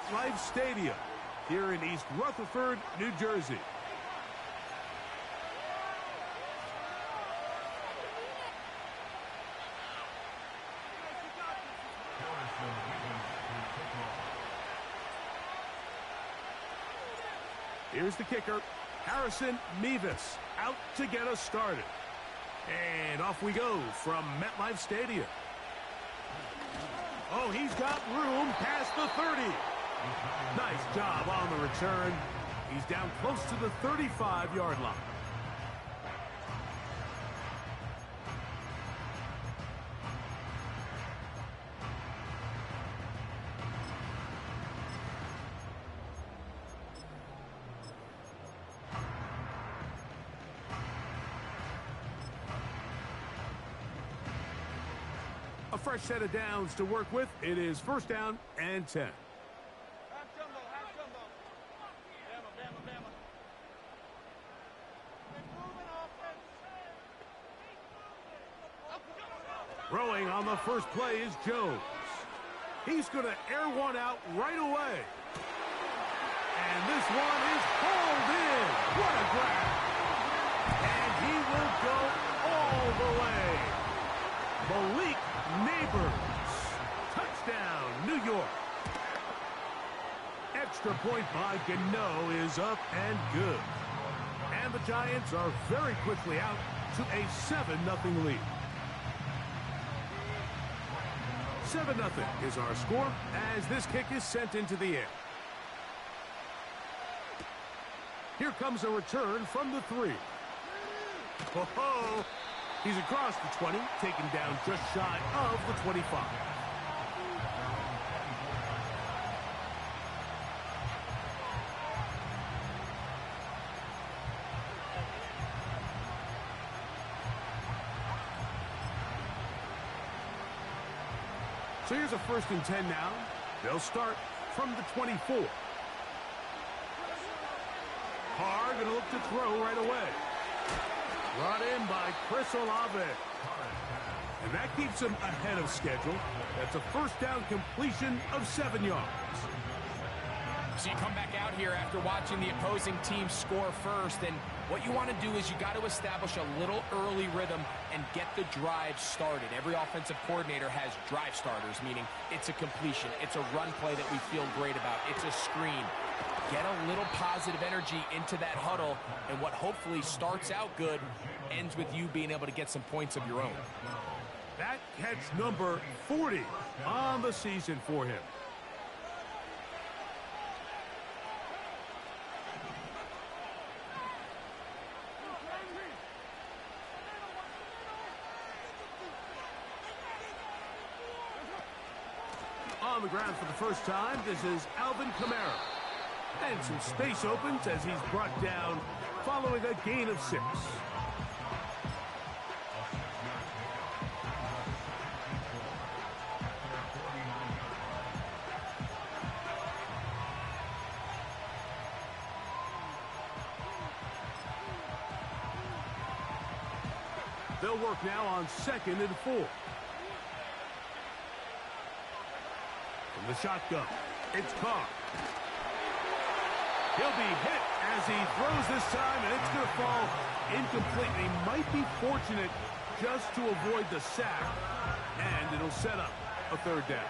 MetLife Stadium here in East Rutherford, New Jersey. Here's the kicker, Harrison Mevis, out to get us started. And off we go from MetLife Stadium. Oh, he's got room past the 30. Nice job on the return. He's down close to the 35-yard line. A fresh set of downs to work with. It is first down and 10. Throwing on the first play is Jones. He's going to air one out right away. And this one is hauled in. What a grab. And he will go all the way. Malik Neighbors. Touchdown, New York. Extra point by Gano is up and good. And the Giants are very quickly out to a 7-0 lead. 7-0 is our score as this kick is sent into the air. Here comes a return from the 3. Ho-ho! He's across the 20, taken down just shy of the 25. So here's a 1st and 10 now. They'll start from the 24. Carr going to look to throw right away. Brought in by Chris Olave. And that keeps him ahead of schedule. That's a first down completion of 7 yards. So you come back out here after watching the opposing team score first, and what you want to do is you got to establish a little early rhythm and get the drive started. Every offensive coordinator has drive starters, meaning it's a completion, it's a run play that we feel great about, it's a screen. Get a little positive energy into that huddle, and what hopefully starts out good ends with you being able to get some points of your own. That catch number 40 on the season for him. On the ground for the first time, this is Alvin Kamara. And some space opens as he's brought down following a gain of 6. They'll work now on 2nd and 4. From the shotgun, it's Carr. He'll be hit as he throws this time, and it's going to fall incomplete. He might be fortunate just to avoid the sack, and it'll set up a 3rd down.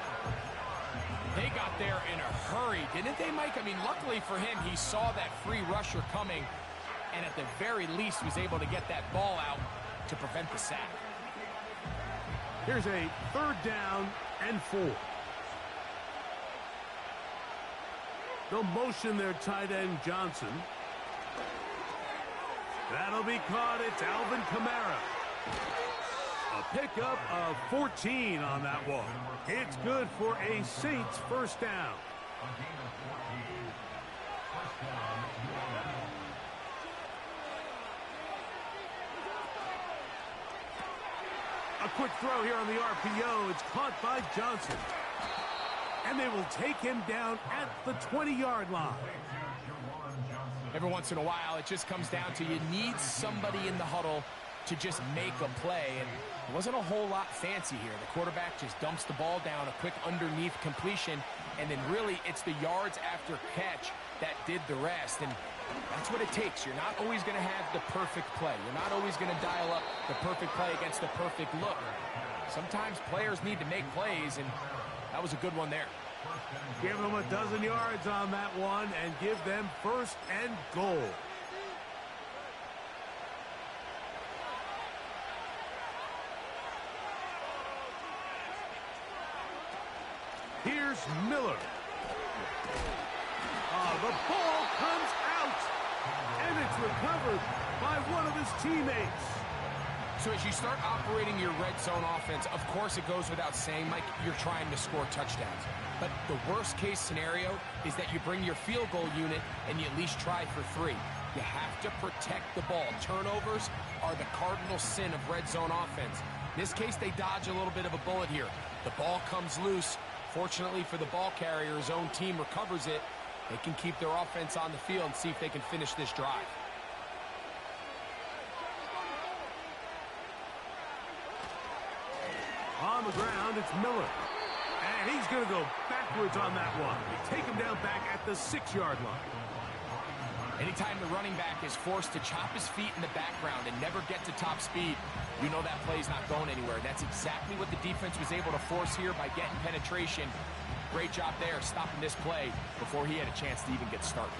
They got there in a hurry, didn't they, Mike? I mean, luckily for him, he saw that free rusher coming, and at the very least was able to get that ball out to prevent the sack. Here's a 3rd down and 4. They'll motion their tight end Johnson. That'll be caught. It's Alvin Kamara. A pickup of 14 on that one. It's good for a Saints 1st down. A quick throw here on the RPO. It's caught by Johnson. And they will take him down at the 20-yard line. Every once in a while, it just comes down to you need somebody in the huddle to just make a play, and it wasn't a whole lot fancy here. The quarterback just dumps the ball down, a quick underneath completion, and then really it's the yards after catch that did the rest, and that's what it takes. You're not always going to have the perfect play. You're not always going to dial up the perfect play against the perfect look. Sometimes players need to make plays, and that was a good one there. Give them a dozen yards on that one and give them first and goal. Here's Miller. The ball comes out, and it's recovered by one of his teammates. So as you start operating your red zone offense, of course it goes without saying, Mike, you're trying to score touchdowns. But the worst case scenario is that you bring your field goal unit and you at least try for 3. You have to protect the ball. Turnovers are the cardinal sin of red zone offense. In this case, they dodge a little bit of a bullet here. The ball comes loose. Fortunately for the ball carrier, his own team recovers it. They can keep their offense on the field and see if they can finish this drive. On the ground, it's Miller. And he's going to go backwards on that one. They take him down back at the 6-yard line. Anytime the running back is forced to chop his feet in the background and never get to top speed, you know that play's not going anywhere. That's exactly what the defense was able to force here by getting penetration. Great job there, stopping this play before he had a chance to even get started.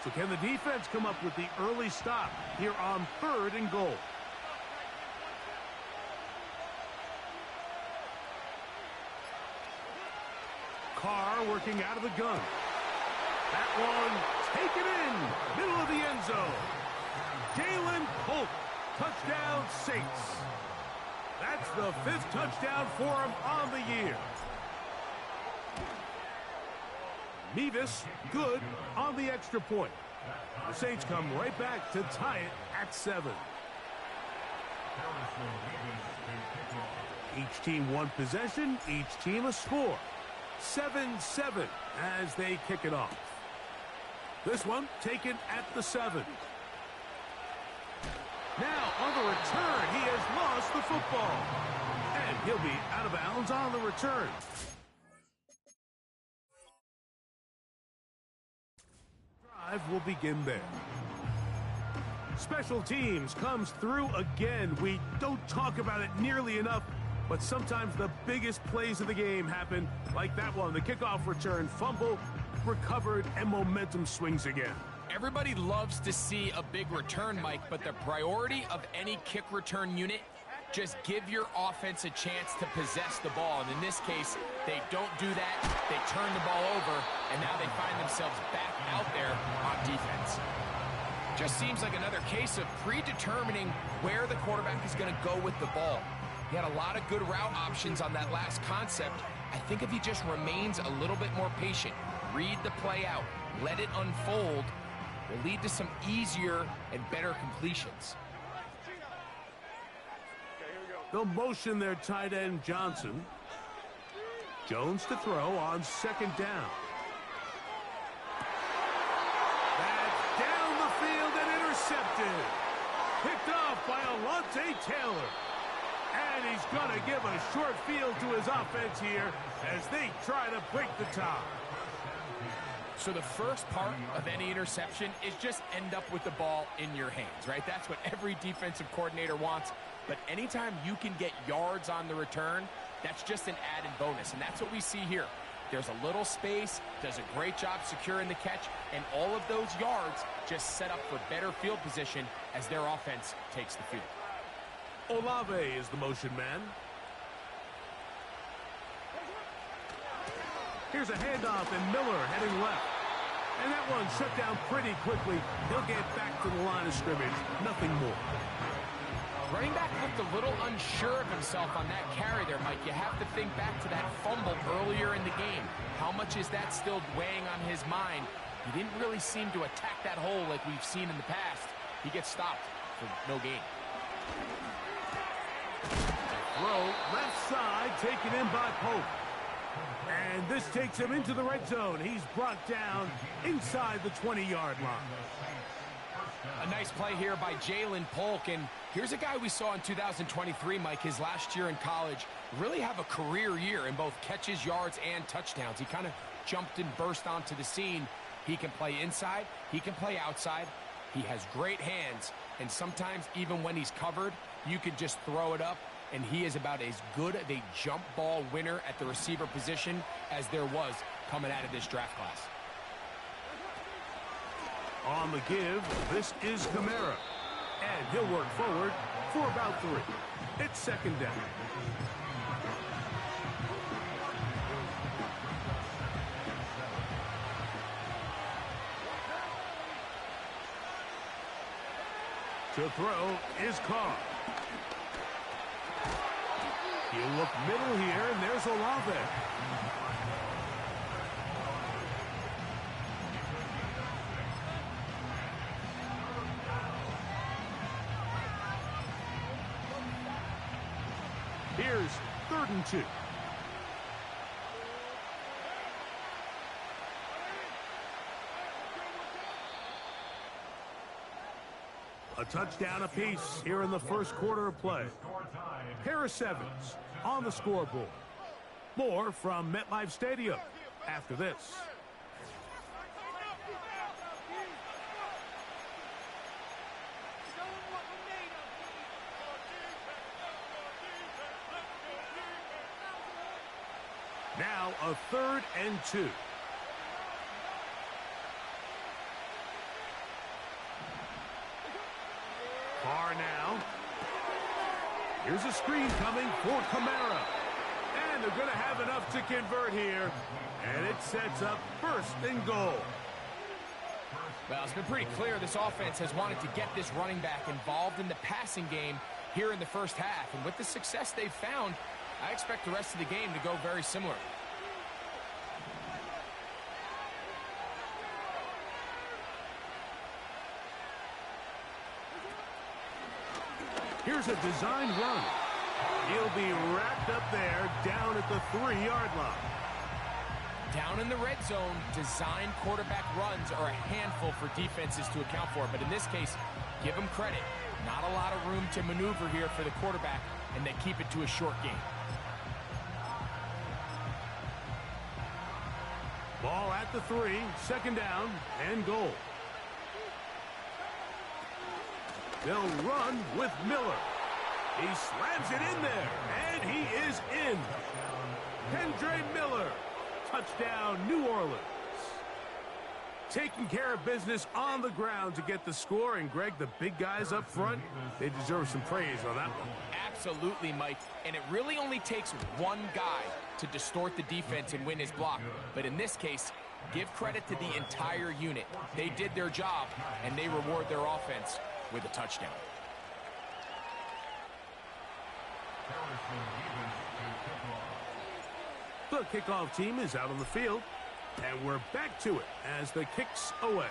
So can the defense come up with the early stop here on 3rd and goal? Carr working out of the gun. That one taken in, middle of the end zone. Jalen Polk, touchdown Saints. That's the 5th touchdown for him on the year. Mevis, good on the extra point. The Saints come right back to tie it at 7. Each team one possession, each team a score. 7-7 as they kick it off. This one taken at the 7. Now on the return, he has lost the football. And he'll be out of bounds on the return. Drive will begin there. Special teams comes through again. We don't talk about it nearly enough, but sometimes the biggest plays of the game happen, like that one. The kickoff return, fumble, recovered, and momentum swings again. Everybody loves to see a big return, Mike, but the priority of any kick return unit, just give your offense a chance to possess the ball. And in this case, they don't do that. They turn the ball over, and now they find themselves back out there on defense. Just seems like another case of predetermining where the quarterback is going to go with the ball. He had a lot of good route options on that last concept. I think if he just remains a little bit more patient, read the play out, let it unfold, will lead to some easier and better completions. They'll motion their tight end Johnson. Jones to throw on 2nd down. That's down the field and intercepted. Picked off by Alontae Taylor. And he's going to give a short field to his offense here as they try to break the tie. So the first part of any interception is just end up with the ball in your hands, right? That's what every defensive coordinator wants. But anytime you can get yards on the return, that's just an added bonus. And that's what we see here. There's a little space, does a great job securing the catch, and all of those yards just set up for better field position as their offense takes the field. Olave is the motion man. Here's a handoff, and Miller heading left. And that one shut down pretty quickly. He'll get back to the line of scrimmage. Nothing more. Running back looked a little unsure of himself on that carry there, Mike. You have to think back to that fumble earlier in the game. How much is that still weighing on his mind? He didn't really seem to attack that hole like we've seen in the past. He gets stopped for no gain. Throw left side taken in by Pope. And this takes him into the red zone. He's brought down inside the 20-yard line. A nice play here by Jalen Polk, and here's a guy we saw in 2023, Mike, his last year in college, really have a career year in both catches, yards, and touchdowns. He kind of jumped and burst onto the scene. He can play inside, he can play outside, he has great hands, and sometimes even when he's covered, you can just throw it up, and he is about as good of a jump ball winner at the receiver position as there was coming out of this draft class. On the give, this is Kamara. And he'll work forward for about 3. It's second down. To throw is Carr. He'll look middle here, and there's Olave. Here's 3rd and 2. A touchdown apiece here in the first quarter of play. Harris Evans on the scoreboard. More from MetLife Stadium after this. Now a 3rd and 2. Carr now. Here's a screen coming for Kamara. And they're going to have enough to convert here. And it sets up 1st and goal. Well, it's been pretty clear this offense has wanted to get this running back involved in the passing game here in the first half. And with the success they've found, I expect the rest of the game to go very similar. Here's a designed run. He'll be wrapped up there down at the 3-yard line. Down in the red zone, designed quarterback runs are a handful for defenses to account for. But in this case, give them credit. Not a lot of room to maneuver here for the quarterback, and they keep it to a short game. Ball at the 3, 2nd down, and goal. They'll run with Miller. He slams it in there, and he is in. Kendre Miller, touchdown, New Orleans. Taking care of business on the ground to get the score, and Greg, the big guys up front, they deserve some praise on that one. Absolutely, Mike, and it really only takes one guy to distort the defense and win his block. But in this case, give credit to the entire unit. They did their job, and they reward their offense with a touchdown. The kickoff team is out on the field, and we're back to it as the kick's away.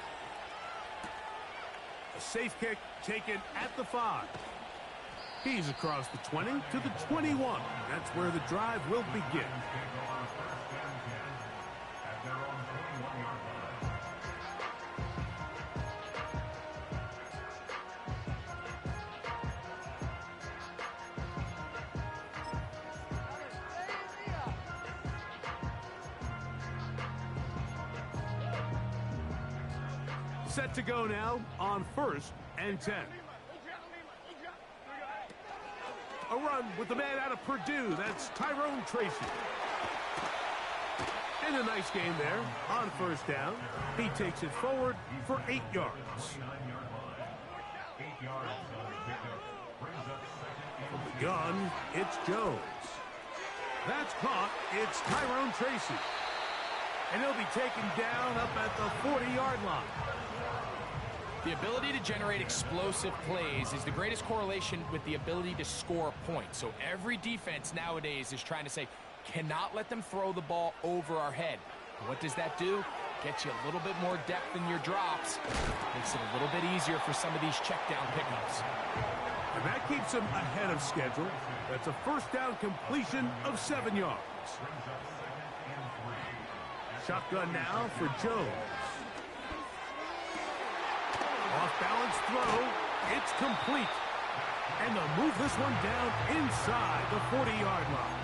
A safe kick taken at the 5. He's across the 20 to the 21. That's where the drive will begin. Set to go now on 1st and 10. A run with the man out of Purdue. That's Tyrone Tracy. And a nice game there on 1st down. He takes it forward for 8 yards. From the gun, it's Jones. That's caught. It's Tyrone Tracy. And he'll be taken down up at the 40-yard line. The ability to generate explosive plays is the greatest correlation with the ability to score points. So every defense nowadays is trying to say, cannot let them throw the ball over our head. What does that do? Gets you a little bit more depth in your drops. Makes it a little bit easier for some of these check down pickups. And that keeps them ahead of schedule. That's a 1st down completion of 7 yards. Shotgun now for Jones. Off-balance throw. It's complete. And they'll move this one down inside the 40-yard line.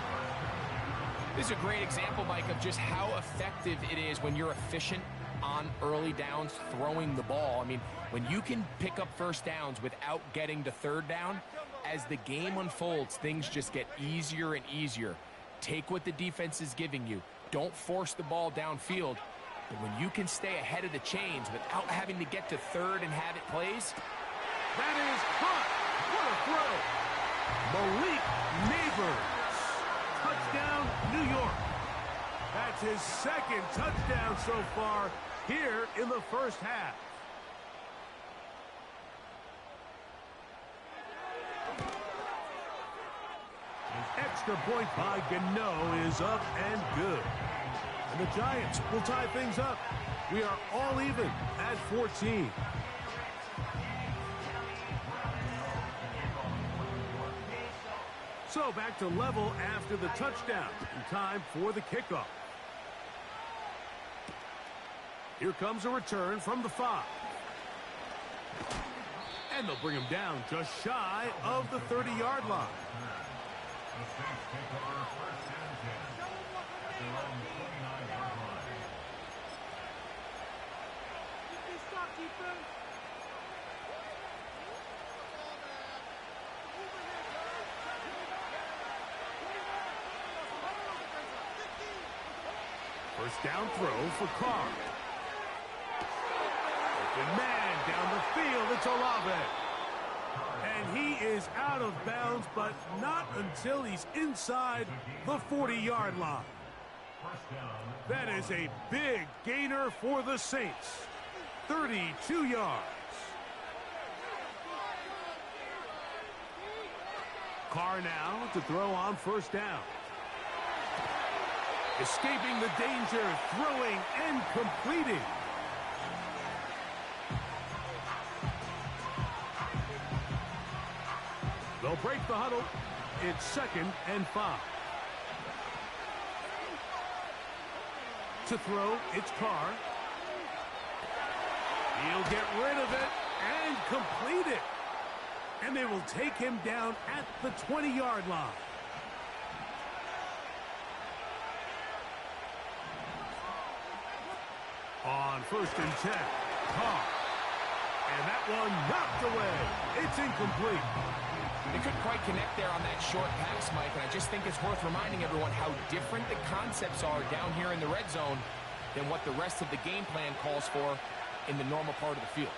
This is a great example, Mike, of just how effective it is when you're efficient on early downs throwing the ball. I mean, when you can pick up first downs without getting to third down, as the game unfolds, things just get easier and easier. Take what the defense is giving you. Don't force the ball downfield. But when you can stay ahead of the chains without having to get to third and have it plays. That is caught. What a throw. Malik Neighbors. Touchdown, New York. That's his second touchdown so far here in the first half. Extra point by Gano is up and good. And the Giants will tie things up. We are all even at 14. So back to level after the touchdown. And time for the kickoff. Here comes a return from the 5. And they'll bring him down just shy of the 30-yard line. First down throw for Carr. Open man down the field. It's Olave. And he is out of bounds, but not until he's inside the 40-yard line. That is a big gainer for the Saints. 32 yards. Carr now to throw on first down. Escaping the danger, throwing and completing. They'll break the huddle. It's 2nd and 5. To throw, it's Carr. He'll get rid of it and complete it. And they will take him down at the 20-yard line. On 1st and 10, Carr. And that one knocked away. It's incomplete. They couldn't quite connect there on that short pass, Mike, and I just think it's worth reminding everyone how different the concepts are down here in the red zone than what the rest of the game plan calls for in the normal part of the field.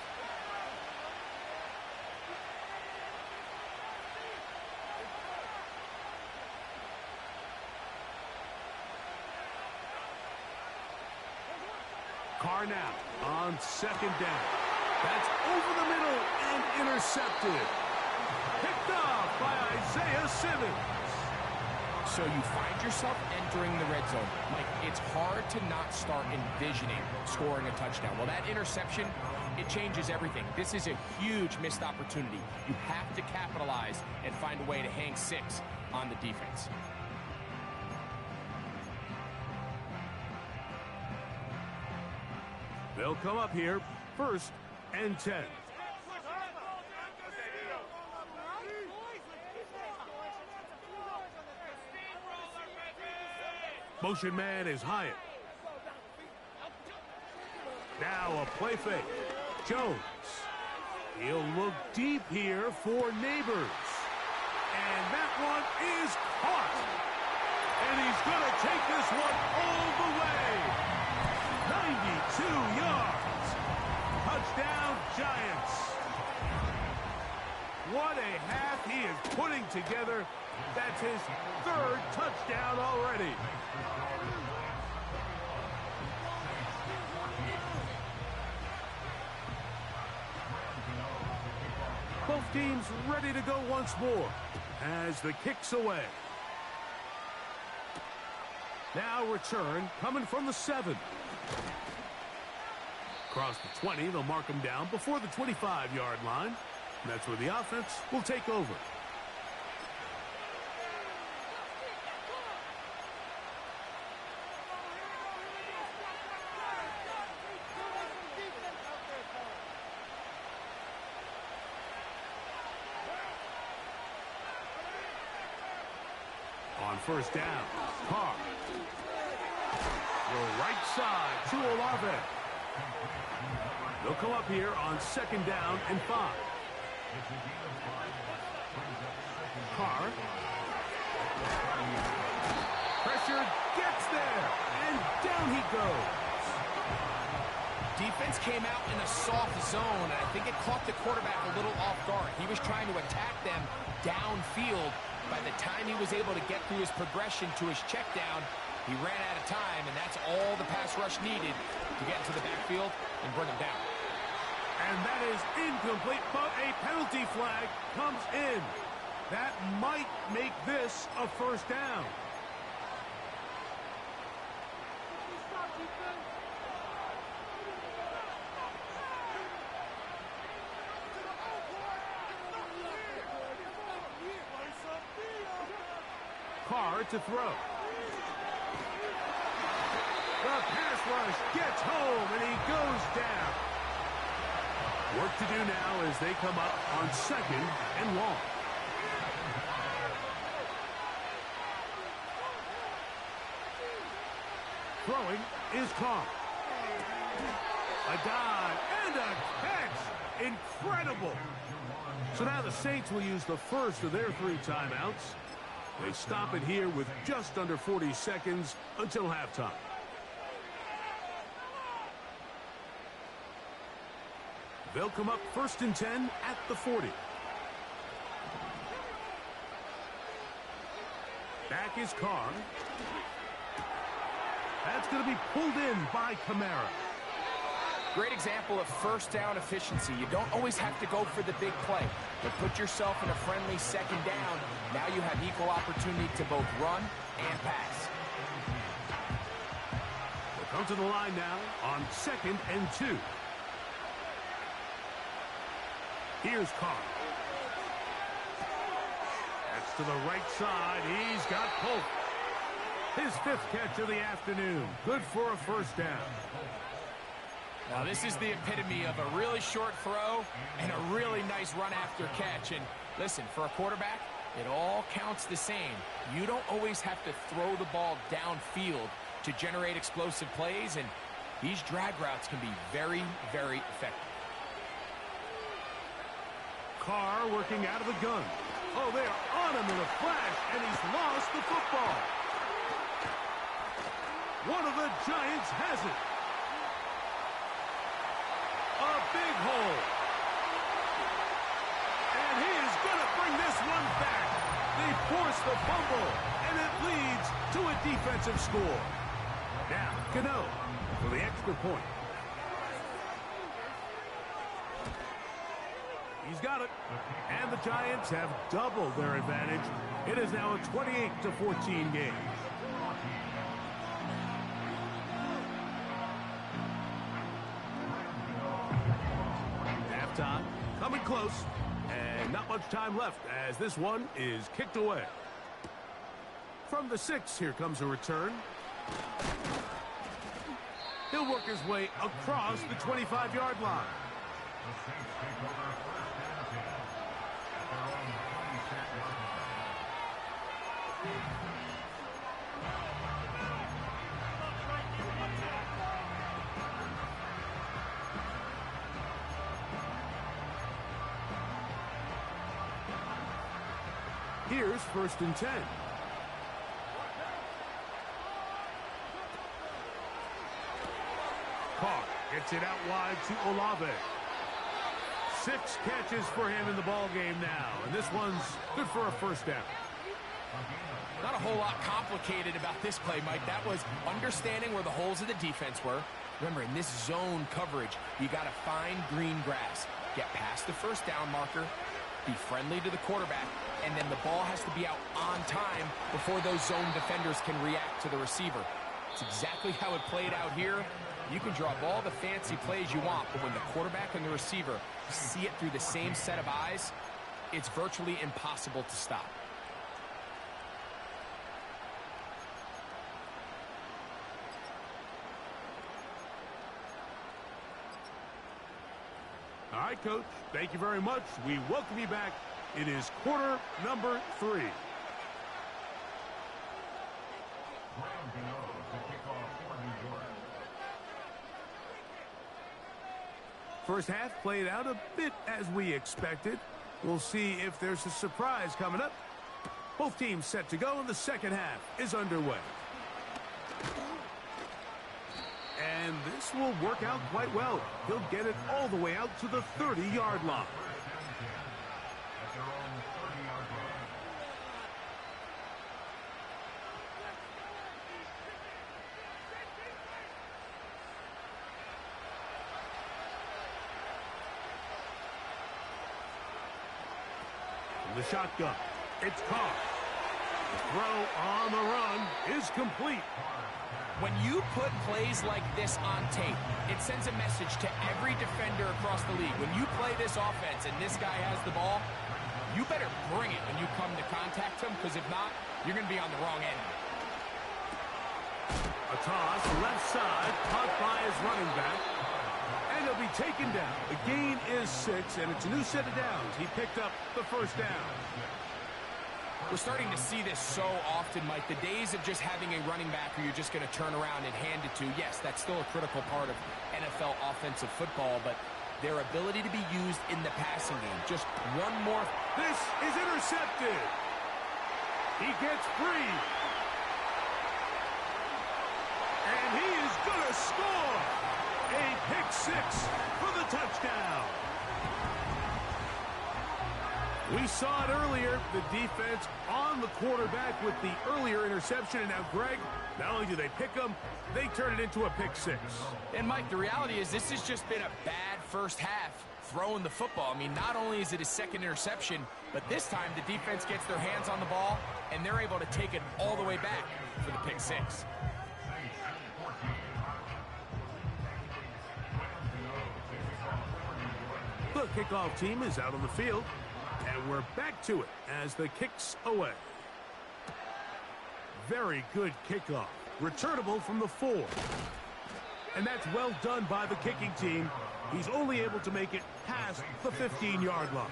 Carr now on 2nd down. That's over the middle and intercepted. Picked off by Isaiah Simmons. So you find yourself entering the red zone. Mike, it's hard to not start envisioning scoring a touchdown. Well, that interception, it changes everything. This is a huge missed opportunity. You have to capitalize and find a way to hang 6 on the defense. They'll come up here, 1st and 10. Motion man is Hyatt. Now a play fake. Jones. He'll look deep here for Neighbors. And that one is caught. And he's going to take this one all the way. 92 yards. Touchdown, Giants. What a half he is putting together. That's his 3rd touchdown already. Both teams ready to go once more as the kick's away. Now return coming from the 7. Across the 20, they'll mark him down before the 25-yard line. And that's where the offense will take over. first down. Carr. The right side to Olave. They'll come up here on 2nd down and 5. Carr. Pressure gets there, and down he goes. Defense came out in a soft zone, and I think it caught the quarterback a little off guard. He was trying to attack them downfield. By the time he was able to get through his progression to his check down, he ran out of time, and that's all the pass rush needed to get into the backfield and bring him down. And that is incomplete, but a penalty flag comes in. That might make this a first down. Carr to throw. The pass rush gets home, and he goes down. Work to do now as they come up on 2nd and long. Throwing is Carr. A dive and a catch. Incredible. So now the Saints will use the first of their 3 timeouts. They stop it here with just under 40 seconds until halftime. They'll come up 1st and 10 at the 40. Back is Carr. That's going to be pulled in by Kamara. Great example of first down efficiency. You don't always have to go for the big play, but put yourself in a friendly 2nd down. Now you have equal opportunity to both run and pass. They'll come to the line now on 2nd and 2. Here's Carr. That's to the right side. He's got Polk. His 5th catch of the afternoon. Good for a first down. Now this is the epitome of a really short throw and a really nice run after catch. And listen, for a quarterback, it all counts the same. You don't always have to throw the ball downfield to generate explosive plays, and these drag routes can be very, very effective. Carr working out of the gun. Oh, they're on him in a flash, and he's lost the football. One of the Giants has it. A big hole. And he is going to bring this one back. They force the fumble, and it leads to a defensive score. Now, Cano for the extra point. He's got it. And the Giants have doubled their advantage. It is now a 28-14 game. Halftime coming close, and not much time left as this one is kicked away. From the 6, here comes a return. He'll work his way across the 25-yard line. Here's 1st and 10. Carr gets it out wide to Olave. 6 catches for him in the ball game now, and this one's good for a first down. Not a whole lot complicated about this play, Mike. That was understanding where the holes of the defense were. Remember, in this zone coverage, you got to find green grass. Get past the first down marker, be friendly to the quarterback, and then the ball has to be out on time before those zone defenders can react to the receiver. It's exactly how it played out here. You can draw up all the fancy plays you want, but when the quarterback and the receiver see it through the same set of eyes, it's virtually impossible to stop. All right, Coach, thank you very much. We welcome you back. It is quarter number 3. First half played out a bit as we expected. We'll see if there's a surprise coming up. Both teams set to go, and the second half is underway. And this will work out quite well. He'll get it all the way out to the 30-yard line. The shotgun. It's caught. The throw on the run is complete. When you put plays like this on tape, it sends a message to every defender across the league. When you play this offense and this guy has the ball, you better bring it when you come to contact him, because if not, you're going to be on the wrong end. A toss, left side, caught by his running back. And he'll be taken down. The gain is 6, and it's a new set of downs. He picked up the first down. We're starting to see this so often, Mike. The days of just having a running back who you're just going to turn around and hand it to, yes, that's still a critical part of NFL offensive football, but their ability to be used in the passing game. Just one more. This is intercepted. He gets free. And he is going to score. A pick 6 for the touchdown. We saw it earlier, the defense on the quarterback with the earlier interception. And now, Greg, not only do they pick him, they turn it into a pick 6. And, Mike, the reality is this has just been a bad first half throwing the football. I mean, not only is it his second interception, but this time the defense gets their hands on the ball, and they're able to take it all the way back for the pick 6. The kickoff team is out on the field, and we're back to it as the kick's away. Very good kickoff. Returnable from the 4. And that's well done by the kicking team. He's only able to make it past the 15-yard line.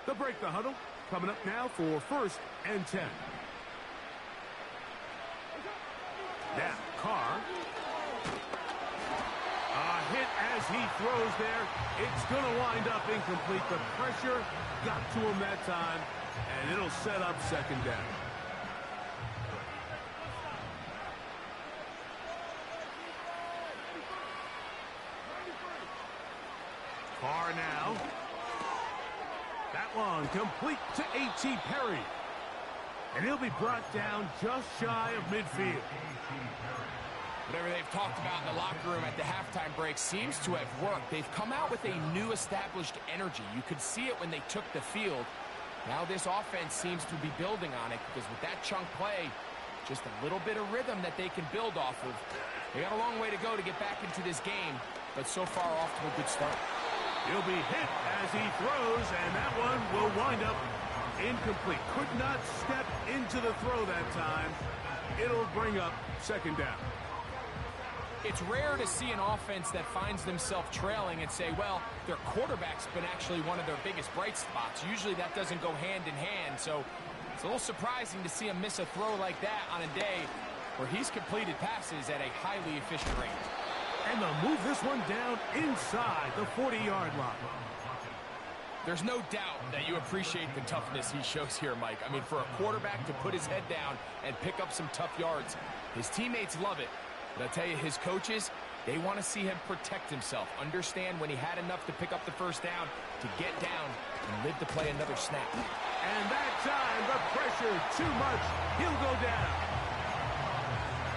They'll break the huddle. Coming up now for 1st and 10. Now, Carr. A hit as he throws there. It's going to wind up incomplete. The pressure got to him that time, and it'll set up second down. Carr now. That one complete to A.T. Perry. And he'll be brought down just shy of midfield. Whatever they've talked about in the locker room at the halftime break seems to have worked. They've come out with a new established energy. You could see it when they took the field. Now this offense seems to be building on it, because with that chunk play, just a little bit of rhythm that they can build off of. They got a long way to go to get back into this game, but so far off to a good start. He'll be hit as he throws, and that one will wind up incomplete. Could not step into the throw that time. It'll bring up second down. It's rare to see an offense that finds themselves trailing and say, well, their quarterback's been actually one of their biggest bright spots. Usually that doesn't go hand in hand, so it's a little surprising to see him miss a throw like that on a day where he's completed passes at a highly efficient rate. And they'll move this one down inside the 40-yard line. There's no doubt that you appreciate the toughness he shows here, Mike. I mean, for a quarterback to put his head down and pick up some tough yards, his teammates love it. But I'll tell you, his coaches, they want to see him protect himself. Understand when he had enough to pick up the first down, to get down and live to play another snap. And that time, the pressure too much. He'll go down.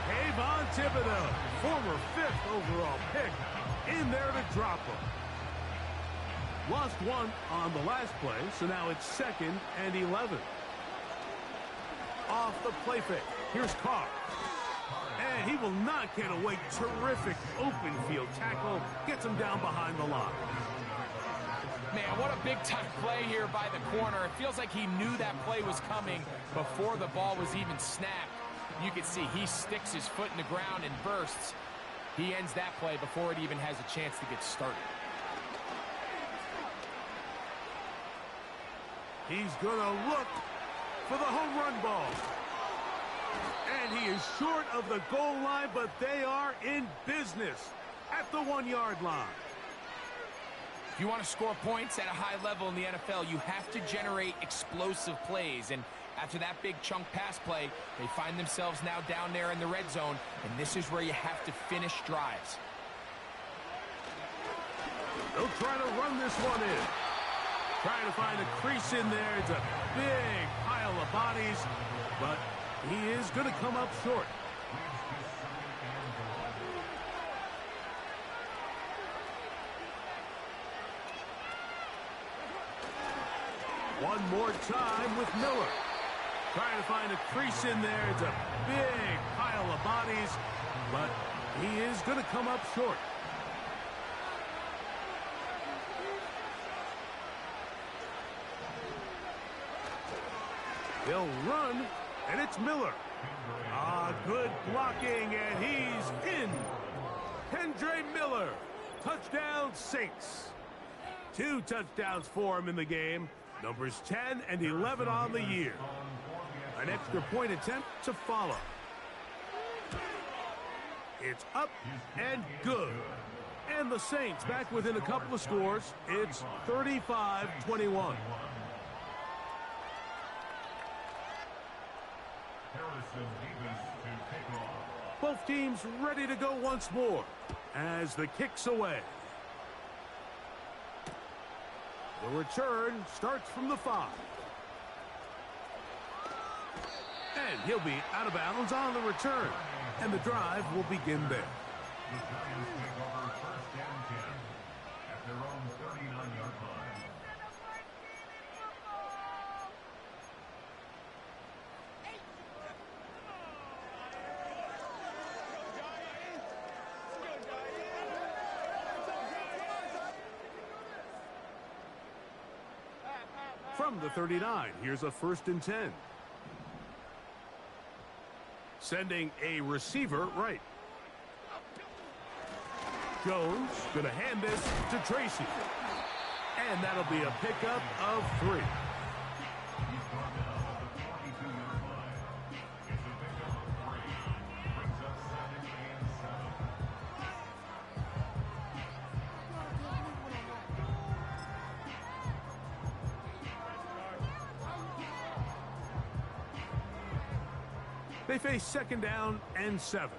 Kayvon Thibodeau, former 5th overall pick, in there to drop him. Lost one on the last play, so now it's 2nd and 11. Off the play fake. Here's Carr. And he will not get away. Terrific open field tackle. Gets him down behind the line. Man, what a big-time play here by the corner. It feels like he knew that play was coming before the ball was even snapped. You can see he sticks his foot in the ground and bursts. He ends that play before it even has a chance to get started. He's going to look for the home run ball. And he is short of the goal line, but they are in business at the 1-yard line. If you want to score points at a high level in the NFL, you have to generate explosive plays. And after that big chunk pass play, they find themselves now down there in the red zone, and this is where you have to finish drives. They'll try to run this one in. Trying to find a crease in there. It's a big pile of bodies, but he is going to come up short. One more time with Miller. Trying to find a crease in there. It's a big pile of bodies, but he is going to come up short. They'll run, and it's Miller. Good blocking, and he's in. Kendre Miller, touchdown Saints. 2 touchdowns for him in the game. Numbers 10 and 11 on the year. An extra point attempt to follow. It's up and good. And the Saints back within a couple of scores. It's 35-21. Both teams ready to go once more as the kick's away. The return starts from the 5. And he'll be out of bounds on the return. And the drive will begin there. The Giants take over first and 10 at their own 39-yard line. From the 39, here's a 1st and 10. Sending a receiver right. Jones going to hand this to Tracy. And that'll be a pickup of 3. He's brought down at the 42-yard line. It's a pickup of 3. Brings up 2nd and 7. They face 2nd down and 7.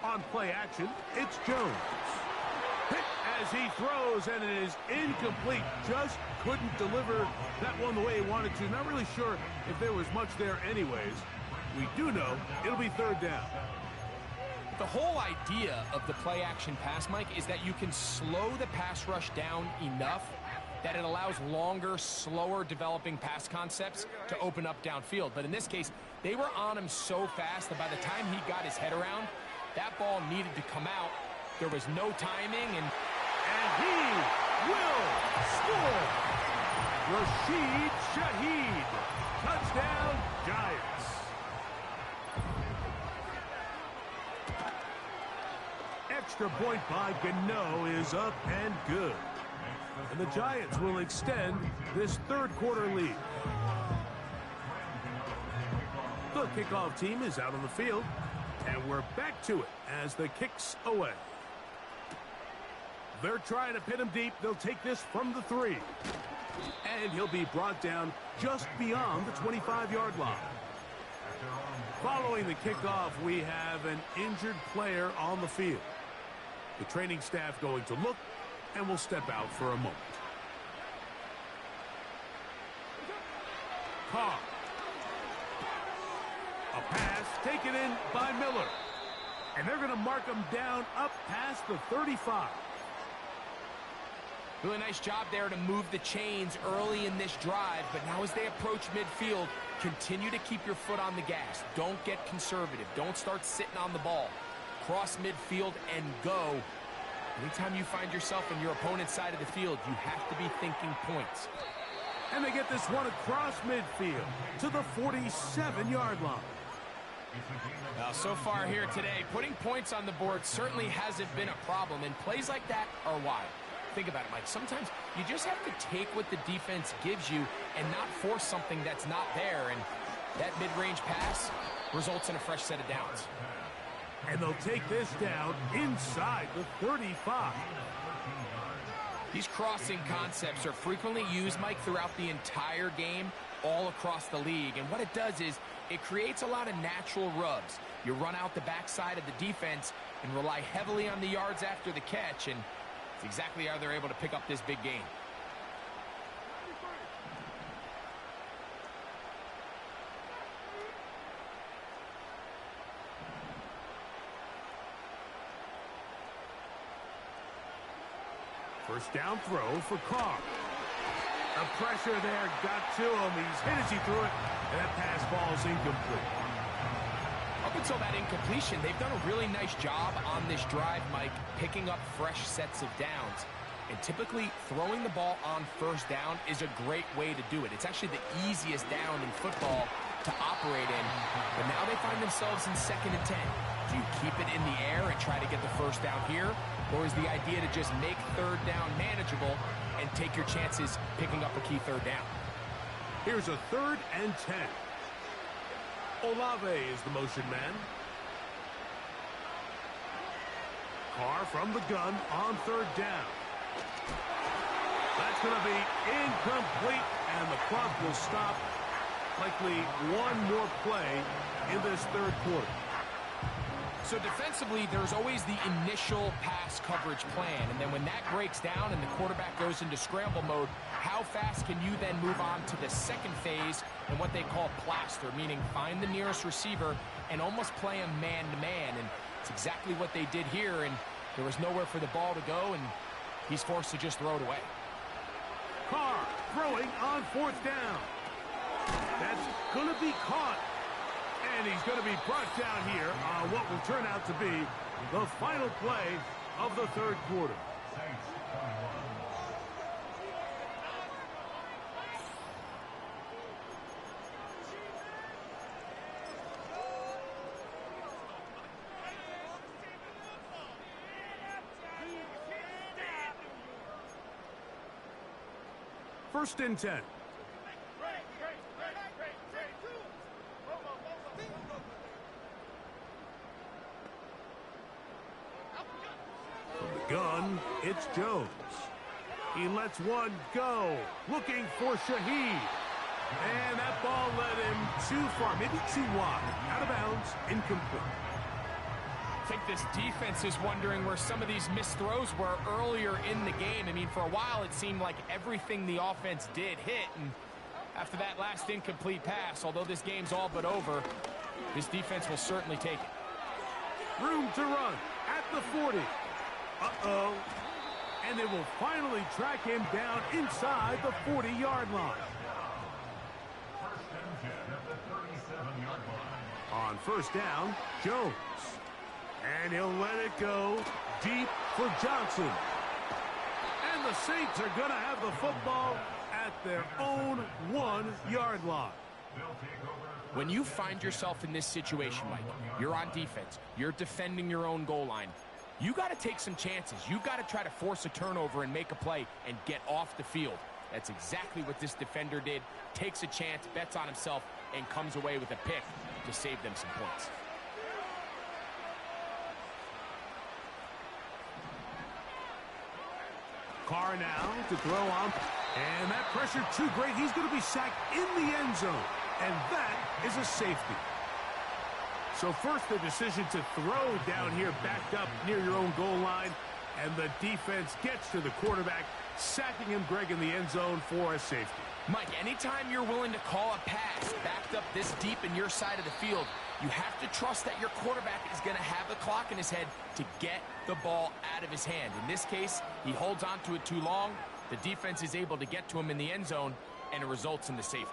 On play action, it's Jones. Hit as he throws, and it is incomplete. Just couldn't deliver that one the way he wanted to. Not really sure if there was much there anyways. We do know it'll be 3rd down. The whole idea of the play action pass, Mike, is that you can slow the pass rush down enough that it allows longer, slower developing pass concepts to open up downfield. But in this case, they were on him so fast that by the time he got his head around, that ball needed to come out. There was no timing, and he will score. Rashid Shaheed. Touchdown, Giants. Extra point by Gano is up and good. And the Giants will extend this 3rd quarter lead. The kickoff team is out on the field, and we're back to it as the kick's away. They're trying to pin him deep. They'll take this from the 3. And he'll be brought down just beyond the 25-yard line. Following the kickoff, we have an injured player on the field. The training staff going to look, and will step out for a moment. Carr. A pass taken in by Miller. And they're going to mark him down up past the 35. Really nice job there to move the chains early in this drive, but now as they approach midfield, continue to keep your foot on the gas. Don't get conservative. Don't start sitting on the ball. Cross midfield and go. Anytime you find yourself on your opponent's side of the field, you have to be thinking points. And they get this one across midfield to the 47-yard line. Well, so far here today, putting points on the board certainly hasn't been a problem, and plays like that are why. Think about it, Mike. Sometimes you just have to take what the defense gives you and not force something that's not there, and that mid-range pass results in a fresh set of downs. And they'll take this down inside the 35. These crossing concepts are frequently used, Mike, throughout the entire game, all across the league. And what it does is it creates a lot of natural rubs. You run out the backside of the defense and rely heavily on the yards after the catch, and it's exactly how they're able to pick up this big gain. First down throw for Carr. The pressure there got to him. He's hit as he threw it, and that pass ball's incomplete. Up until that incompletion, they've done a really nice job on this drive, Mike, picking up fresh sets of downs. And typically, throwing the ball on first down is a great way to do it. It's actually the easiest down in football to operate in. But now they find themselves in 2nd and 10. Do you keep it in the air and try to get the first down here? Or is the idea to just make 3rd down manageable and take your chances picking up a key 3rd down? Here's a 3rd and 10. Olave is the motion man. Carr from the gun on 3rd down. That's going to be incomplete, and the clock will stop. Likely one more play in this 3rd quarter. So defensively, there's always the initial pass coverage plan, and then when that breaks down and the quarterback goes into scramble mode, how fast can you then move on to the second phase and what they call plaster, meaning find the nearest receiver and almost play him man-to-man, and it's exactly what they did here, and there was nowhere for the ball to go, and he's forced to just throw it away. Carr throwing on 4th down. That's going to be caught. And he's going to be brought down here on what will turn out to be the final play of the 3rd quarter. First and 10. Gun, it's Jones. He lets one go, looking for Shaheed. And that ball led him too far, maybe too wide. Out of bounds, incomplete. I think this defense is wondering where some of these missed throws were earlier in the game. I mean, for a while it seemed like everything the offense did hit, and after that last incomplete pass, although this game's all but over, this defense will certainly take it. Room to run at the 40. Uh-oh. And they will finally track him down inside the 40-yard line. First and 10 at the 37-yard line. On first down, Jones. And he'll let it go deep for Johnson. And the Saints are going to have the football at their own 1-yard line. When you find yourself in this situation, Mike, you're on defense, you're defending your own goal line, you got to take some chances. You got to try to force a turnover and make a play and get off the field. That's exactly what this defender did. Takes a chance, bets on himself, and comes away with a pick to save them some points. Carr now to throw on. And that pressure too great. He's going to be sacked in the end zone. And that is a safety. So first, the decision to throw down here backed up near your own goal line. And the defense gets to the quarterback, sacking him, Greg, in the end zone for a safety. Mike, anytime you're willing to call a pass backed up this deep in your side of the field, you have to trust that your quarterback is going to have the clock in his head to get the ball out of his hand. In this case, he holds on to it too long. The defense is able to get to him in the end zone, and it results in the safety.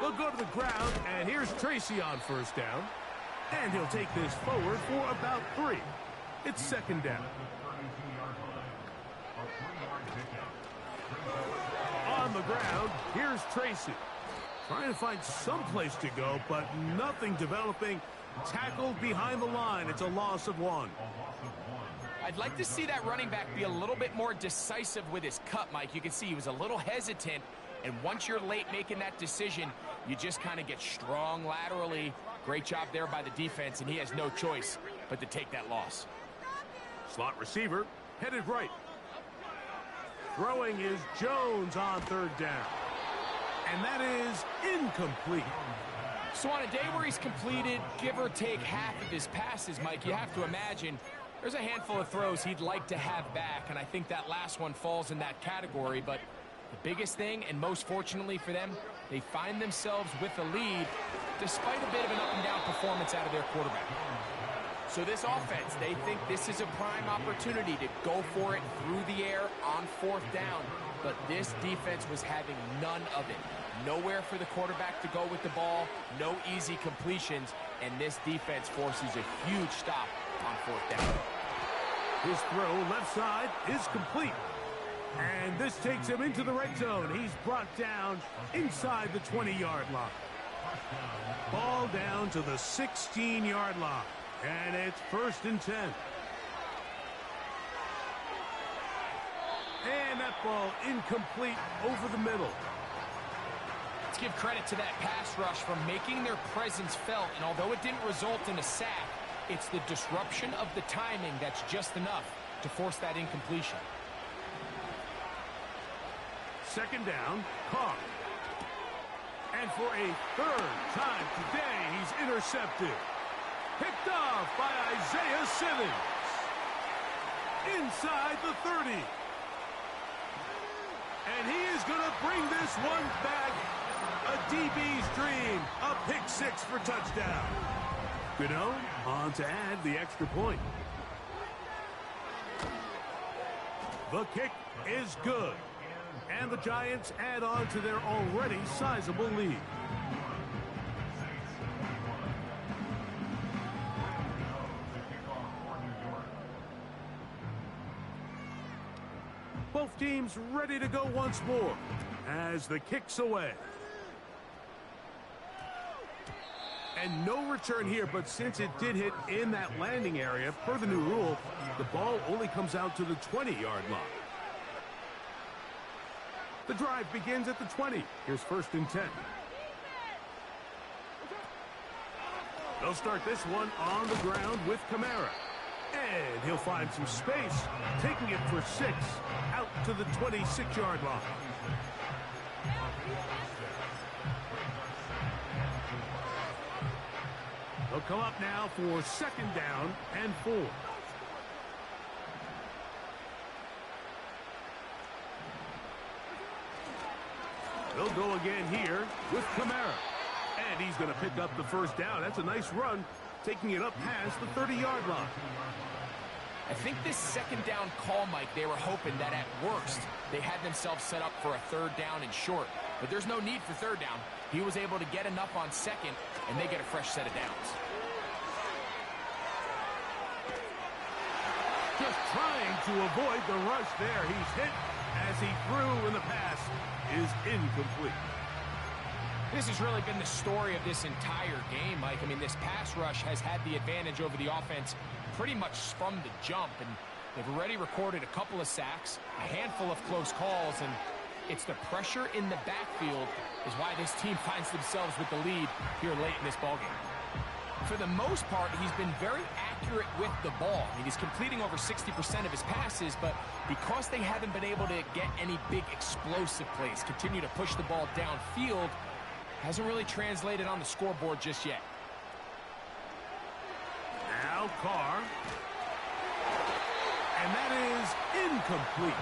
They'll go to the ground, and here's Tracy on first down. And he'll take this forward for about 3. It's second down. 3-yard pickup. On the ground, here's Tracy. Trying to find some place to go, but nothing developing. Tackled behind the line. It's a loss of 1. A loss of 1. I'd like to see that running back be a little bit more decisive with his cut, Mike. You can see he was a little hesitant, and once you're late making that decision, you just kind of get strong laterally. Great job there by the defense, and he has no choice but to take that loss. Slot receiver, headed right. Throwing is Jones on 3rd down. And that is incomplete. So on a day where he's completed, give or take half of his passes, Mike, you have to imagine there's a handful of throws he'd like to have back, and I think that last one falls in that category. But the biggest thing, and most fortunately for them, they find themselves with a lead despite a bit of an up-and-down performance out of their quarterback. So this offense, they think this is a prime opportunity to go for it through the air on 4th down. But this defense was having none of it. Nowhere for the quarterback to go with the ball, no easy completions, and this defense forces a huge stop on 4th down. His throw left side is complete. And this takes him into the red zone. He's brought down inside the 20-yard line. Ball down to the 16-yard line. And it's 1st and 10. And that ball incomplete over the middle. Let's give credit to that pass rush for making their presence felt, and although it didn't result in a sack, it's the disruption of the timing that's just enough to force that incompletion. 2nd down, Carr. And for a 3rd time today, he's intercepted. Picked off by Isaiah Simmons. Inside the 30. And he is going to bring this one back. A DB's dream. A pick 6 for touchdown. Gano on to add the extra point. The kick is good. And the Giants add on to their already sizable lead. Both teams ready to go once more as the kick's away. And no return here, but since it did hit in that landing area, per the new rule, the ball only comes out to the 20-yard line. The drive begins at the 20. Here's 1st and 10. They'll start this one on the ground with Kamara. And he'll find some space, taking it for 6 out to the 26-yard line. They'll come up now for 2nd down and 4. They'll go again here with Kamara. And he's going to pick up the 1st down. That's a nice run, taking it up past the 30-yard line. I think this 2nd down call, Mike, they were hoping that at worst they had themselves set up for a 3rd down and short. But there's no need for 3rd down. He was able to get enough on 2nd, and they get a fresh set of downs. Just trying to avoid the rush there. He's hit as he threw, and the pass is incomplete. This has really been the story of this entire game, Mike. I mean, this pass rush has had the advantage over the offense pretty much from the jump, and they've already recorded a couple of sacks, a handful of close calls, and it's the pressure in the backfield is why this team finds themselves with the lead here late in this ballgame. For the most part, he's been very accurate with the ball. I mean, he's completing over 60% of his passes, but because they haven't been able to get any big explosive plays, continue to push the ball downfield, hasn't really translated on the scoreboard just yet. Now Carr. And that is incomplete.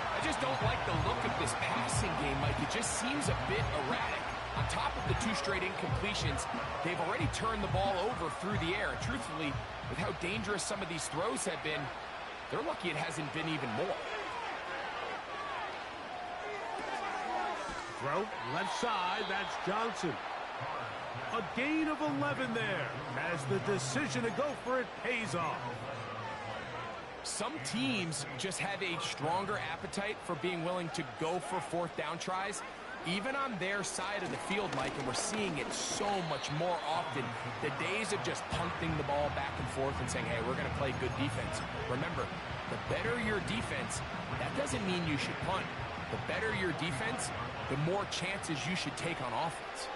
I just don't like the look of this passing game, Mike. It just seems a bit erratic. On top of the 2 straight incompletions, they've already turned the ball over through the air. And truthfully, with how dangerous some of these throws have been, they're lucky it hasn't been even more. Throw left side, that's Johnson. A gain of 11 there as the decision to go for it pays off. Some teams just have a stronger appetite for being willing to go for fourth down tries, even on their side of the field, Mike, and we're seeing it so much more often. The days of just punting the ball back and forth and saying, hey, we're going to play good defense. Remember, the better your defense, that doesn't mean you should punt. The better your defense, the more chances you should take on offense.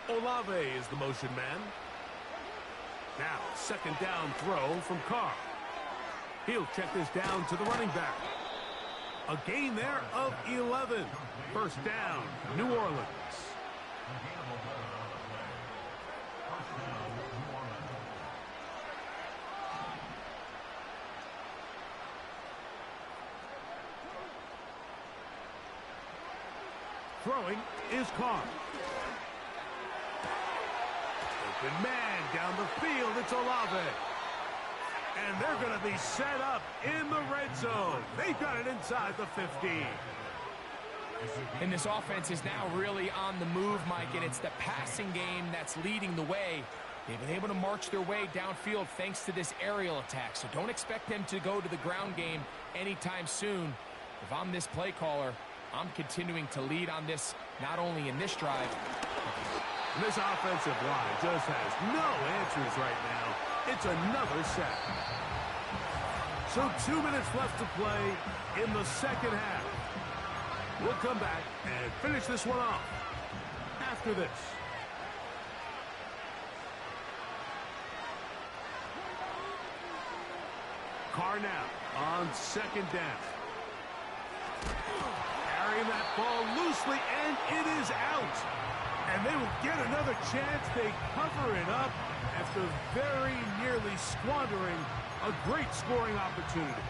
Olave is the motion man. Now, second down throw from Carr. He'll check this down to the running back. A gain there of 11. First down, New Orleans. Throwing is Carr. Open man down the field. It's Olave. And they're going to be set up in the red zone. They've got it inside the 15. And this offense is now really on the move, Mike, and it's the passing game that's leading the way. They've been able to march their way downfield thanks to this aerial attack, so don't expect them to go to the ground game anytime soon. If I'm this play caller, I'm continuing to lead on this, not only in this drive. And this offensive line just has no answers right now. It's another sack. So 2 minutes left to play in the second half. We'll come back and finish this one off after this. Carr now on second down. Carrying that ball loosely, and it is out. And they will get another chance. They cover it up after very nearly squandering a great scoring opportunity.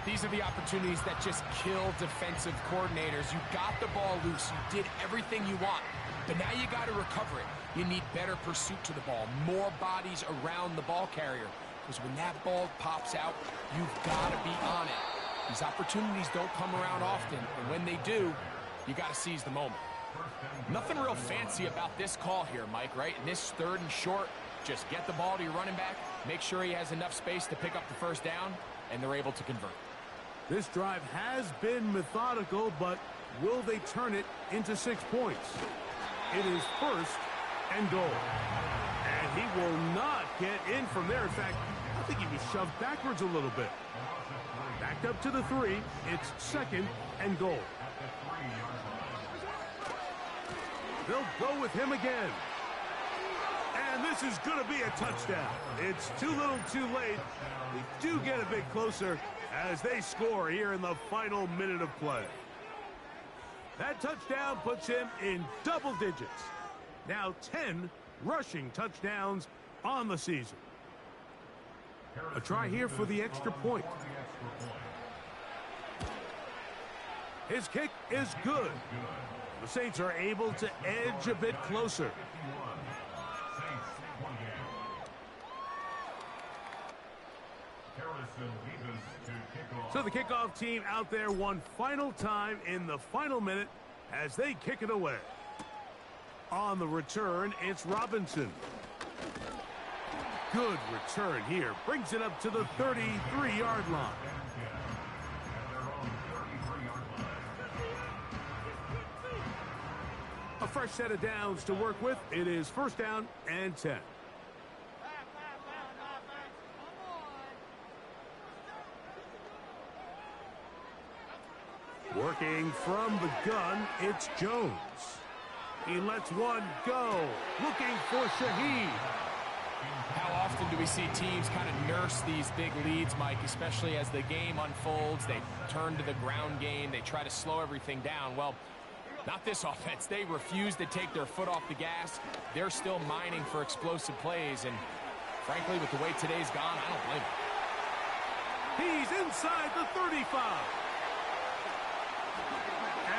These are the opportunities that just kill defensive coordinators. You got the ball loose. You did everything you want. But now you got to recover it. You need better pursuit to the ball, more bodies around the ball carrier. Because when that ball pops out, you've got to be on it. These opportunities don't come around often. And when they do, you got to seize the moment. Nothing real fancy about this call here, Mike, right? In this third and short, just get the ball to your running back, make sure he has enough space to pick up the first down, and they're able to convert. This drive has been methodical, but will they turn it into 6 points? It is first and goal. And he will not get in from there. In fact, I think he was shoved backwards a little bit. Backed up to the 3. It's second and goal. They'll go with him again. And this is going to be a touchdown. It's too little too late. They do get a bit closer as they score here in the final minute of play. That touchdown puts him in double digits. Now 10 rushing touchdowns on the season. A try here for the extra point. His kick is good. The Saints are able to edge a bit closer. So the kickoff team out there one final time in the final minute as they kick it away. On the return, it's Robinson. Good return here. Brings it up to the 33-yard line. A fresh set of downs to work with. It is first down and 10. Working from the gun, it's Jones. He lets one go. Looking for Shaheed. How often do we see teams kind of nurse these big leads, Mike, especially as the game unfolds? They turn to the ground game. They try to slow everything down. Well, not this offense. They refuse to take their foot off the gas. They're still mining for explosive plays. And frankly, with the way today's gone, I don't blame them. He's inside the 35.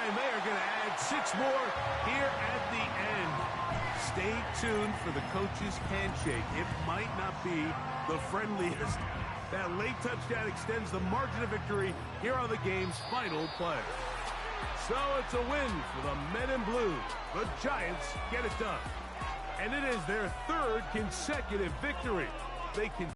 And they are going to add 6 more here at the end. Stay tuned for the coach's handshake. It might not be the friendliest. That late touchdown extends the margin of victory here on the game's final play. So it's a win for the Men in Blue. The Giants get it done. And it is their 3rd consecutive victory. They can